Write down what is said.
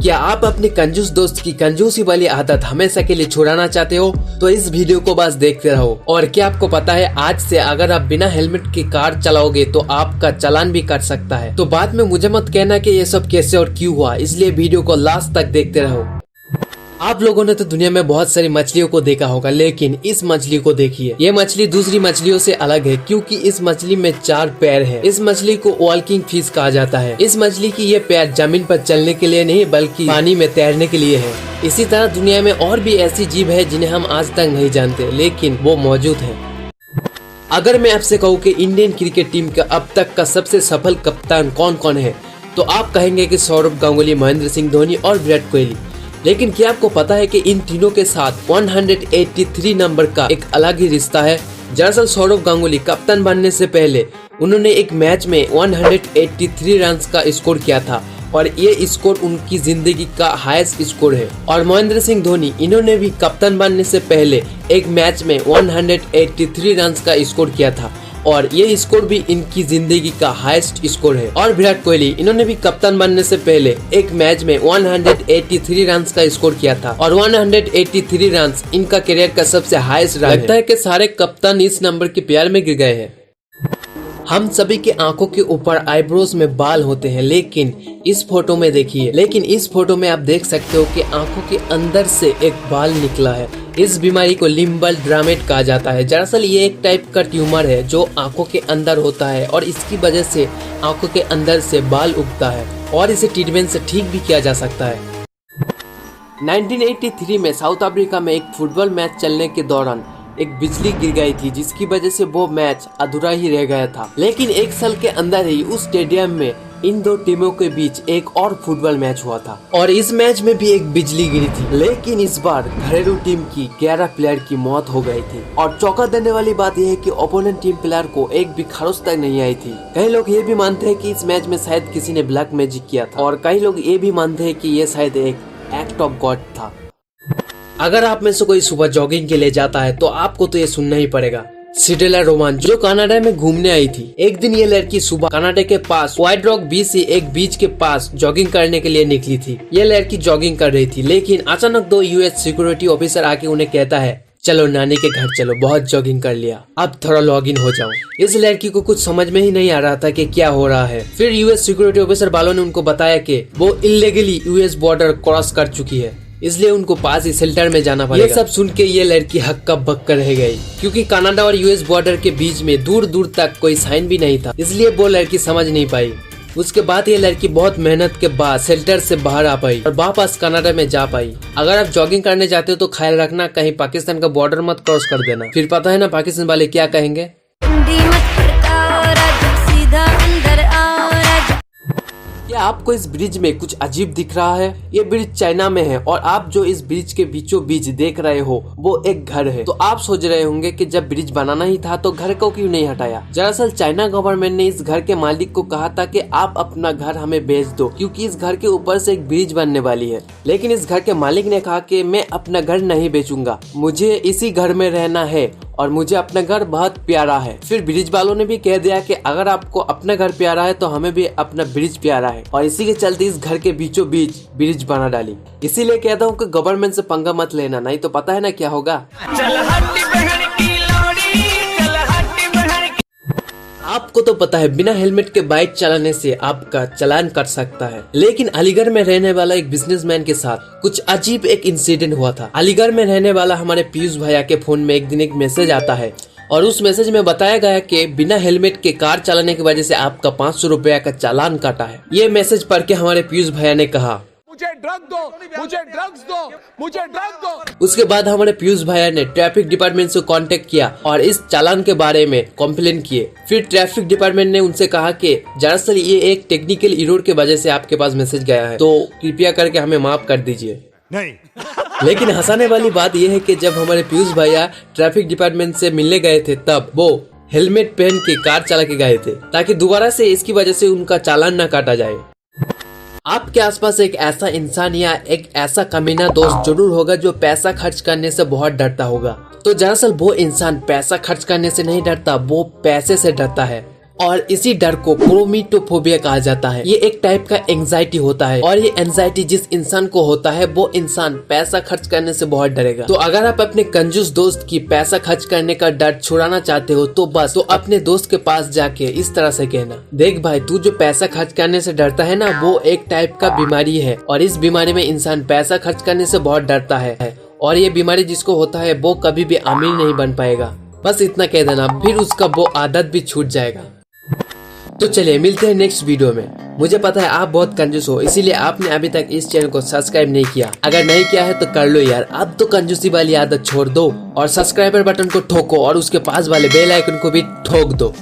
क्या आप अपने कंजूस दोस्त की कंजूसी वाली आदत हमेशा के लिए छुड़ाना चाहते हो? तो इस वीडियो को बस देखते रहो। और क्या आपको पता है आज से अगर आप बिना हेलमेट की कार चलाओगे तो आपका चालान भी कट सकता है। तो बाद में मुझे मत कहना कि ये सब कैसे और क्यों हुआ, इसलिए वीडियो को लास्ट तक देखते रहो। आप लोगों ने तो दुनिया में बहुत सारी मछलियों को देखा होगा, लेकिन इस मछली को देखिए। ये मछली दूसरी मछलियों से अलग है क्योंकि इस मछली में 4 पैर है। इस मछली को वॉकिंग फिश कहा जाता है। इस मछली की ये पैर जमीन पर चलने के लिए नहीं बल्कि पानी में तैरने के लिए है। इसी तरह दुनिया में और भी ऐसी जीव है जिन्हें हम आज तक नहीं जानते, लेकिन वो मौजूद है। अगर मैं आपसे कहूँ कि इंडियन क्रिकेट टीम का अब तक का सबसे सफल कप्तान कौन कौन है, तो आप कहेंगे कि सौरव गांगुली, महेंद्र सिंह धोनी और विराट कोहली। लेकिन क्या आपको पता है कि इन तीनों के साथ 183 नंबर का एक अलग ही रिश्ता है। दरअसल सौरव गांगुली कप्तान बनने से पहले उन्होंने एक मैच में 183 रन का स्कोर किया था और ये स्कोर उनकी जिंदगी का हाईएस्ट स्कोर है। और महेंद्र सिंह धोनी, इन्होंने भी कप्तान बनने से पहले एक मैच में 183 रन का स्कोर किया था और ये स्कोर भी इनकी जिंदगी का हाईएस्ट स्कोर है। और विराट कोहली, इन्होंने भी कप्तान बनने से पहले एक मैच में 183 रन का स्कोर किया था और 183 रन इनका करियर का सबसे हाईएस्ट रन है। लगता है कि सारे कप्तान इस नंबर के प्यार में गिर गए हैं। हम सभी के आंखों के ऊपर आईब्रोज में बाल होते हैं, लेकिन इस फोटो में देखिए। इस फोटो में आप देख सकते हो कि आंखों के अंदर से एक बाल निकला है। इस बीमारी को लिम्बल ड्रामेट कहा जाता है। दरअसल ये एक टाइप का ट्यूमर है जो आंखों के अंदर होता है और इसकी वजह से आंखों के अंदर से बाल उगता है और इसे ट्रीटमेंट से ठीक भी किया जा सकता है। 1983 में साउथ अफ्रीका में एक फुटबॉल मैच चलने के दौरान एक बिजली गिर गई थी, जिसकी वजह से वो मैच अधूरा ही रह गया था। लेकिन एक साल के अंदर ही उस स्टेडियम में इन दो टीमों के बीच एक और फुटबॉल मैच हुआ था और इस मैच में भी एक बिजली गिरी थी। लेकिन इस बार घरेलू टीम की 11 प्लेयर की मौत हो गई थी और चौंका देने वाली बात यह है कि ओपोनेंट टीम प्लेयर को एक भी खरोच तक नहीं आई थी। कई लोग ये भी मानते हैं कि इस मैच में शायद किसी ने ब्लैक मैजिक किया था और कई लोग ये भी मानते हैं कि ये शायद एक एक्ट ऑफ गॉड था। अगर आप में से कोई सुबह जॉगिंग के लिए जाता है तो आपको तो ये सुनना ही पड़ेगा। सिंड्रेला रोमांस, जो कनाडा में घूमने आई थी। एक दिन ये लड़की सुबह कनाडा के पास वाइड रॉक बीच से एक बीच के पास जॉगिंग करने के लिए निकली थी। ये लड़की जॉगिंग कर रही थी, लेकिन अचानक 2 यूएस सिक्योरिटी ऑफिसर आके उन्हें कहता है, चलो नानी के घर चलो, बहुत जॉगिंग कर लिया, अब थोड़ा लॉग इन हो जाओ। इस लड़की को कुछ समझ में ही नहीं आ रहा था कि क्या हो रहा है। फिर यूएस सिक्योरिटी ऑफिसर वालों ने उनको बताया कि वो इलीगली यूएस बॉर्डर क्रॉस कर चुकी है, इसलिए उनको पास ही शेल्टर में जाना पड़ेगा। ये सब सुन के ये लड़की हक्का बक्का रह गई क्योंकि कनाडा और यूएस बॉर्डर के बीच में दूर दूर तक कोई साइन भी नहीं था, इसलिए वो लड़की समझ नहीं पाई। उसके बाद ये लड़की बहुत मेहनत के बाद शेल्टर से बाहर आ पाई और वापस कनाडा में जा पाई। अगर आप जॉगिंग करने जाते हो तो ख्याल रखना कहीं पाकिस्तान का बॉर्डर मत क्रॉस कर देना, फिर पता है ना पाकिस्तान वाले क्या कहेंगे। क्या आपको इस ब्रिज में कुछ अजीब दिख रहा है? ये ब्रिज चाइना में है और आप जो इस ब्रिज के बीचों बीच देख रहे हो वो एक घर है। तो आप सोच रहे होंगे कि जब ब्रिज बनाना ही था तो घर को क्यों नहीं हटाया? दरअसल चाइना गवर्नमेंट ने इस घर के मालिक को कहा था कि आप अपना घर हमें बेच दो क्योंकि इस घर के ऊपर से एक ब्रिज बनने वाली है। लेकिन इस घर के मालिक ने कहा कि मैं अपना घर नहीं बेचूंगा, मुझे इसी घर में रहना है और मुझे अपना घर बहुत प्यारा है। फिर ब्रिज वालों ने भी कह दिया कि अगर आपको अपना घर प्यारा है तो हमें भी अपना ब्रिज प्यारा है, और इसी के चलते इस घर के बीचों बीच ब्रिज बना डाली। इसीलिए कहता हूँ कि गवर्नमेंट से पंगा मत लेना, नहीं तो पता है ना क्या होगा। आपको तो पता है बिना हेलमेट के बाइक चलाने से आपका चालान कट सकता है, लेकिन अलीगढ़ में रहने वाला एक बिजनेसमैन के साथ कुछ अजीब एक इंसिडेंट हुआ था। अलीगढ़ में रहने वाला हमारे पीयूष भैया के फोन में एक दिन एक मैसेज आता है और उस मैसेज में बताया गया कि बिना हेलमेट के कार चलाने की वजह से आपका 500 रुपया का चालान काटा है। ये मैसेज पढ़ के हमारे पीयूष भैया ने कहा, मुझे ड्रग दो, मुझे ड्रग्स दो, मुझे ड्रग दो। उसके बाद हमारे पीयूष भैया ने ट्रैफिक डिपार्टमेंट से कांटेक्ट किया और इस चालान के बारे में कंप्लेन किए। फिर ट्रैफिक डिपार्टमेंट ने उनसे कहा कि दरअसल ये एक टेक्निकल एरर के वजह से आपके पास मैसेज गया है, तो कृपया करके हमें माफ कर दीजिए। नहीं। लेकिन हंसाने वाली बात यह है कि जब हमारे पीयूष भैया ट्रैफिक डिपार्टमेंट से मिलने गए थे तब वो हेलमेट पहन के कार चला के गए थे ताकि दोबारा से इसकी वजह से उनका चालान न काटा जाए। आपके आसपास एक ऐसा इंसान या एक ऐसा कमीना दोस्त जरूर होगा जो पैसा खर्च करने से बहुत डरता होगा। तो दरअसल वो इंसान पैसा खर्च करने से नहीं डरता, वो पैसे से डरता है। और इसी डर को क्रोमेटोफोबिया कहा जाता है। ये एक टाइप का एंजाइटी होता है और ये एंजाइटी जिस इंसान को होता है वो इंसान पैसा खर्च करने से बहुत डरेगा। तो अगर आप अपने कंजूस दोस्त की पैसा खर्च करने का डर छुड़ाना चाहते हो तो बस तो अपने दोस्त के पास जाके इस तरह से कहना, देख भाई, तू जो पैसा खर्च करने से डरता है ना, वो एक टाइप का बीमारी है और इस बीमारी में इंसान पैसा खर्च करने से बहुत डरता है और ये बीमारी जिसको होता है वो कभी भी अमीर नहीं बन पाएगा। बस इतना कह देना, फिर उसका वो आदत भी छूट जाएगा। तो चलिए मिलते हैं नेक्स्ट वीडियो में। मुझे पता है आप बहुत कंजूस हो, इसीलिए आपने अभी तक इस चैनल को सब्सक्राइब नहीं किया। अगर नहीं किया है तो कर लो यार, अब तो कंजूसी वाली आदत छोड़ दो और सब्सक्राइबर बटन को ठोको और उसके पास वाले बेल आइकन को भी ठोक दो।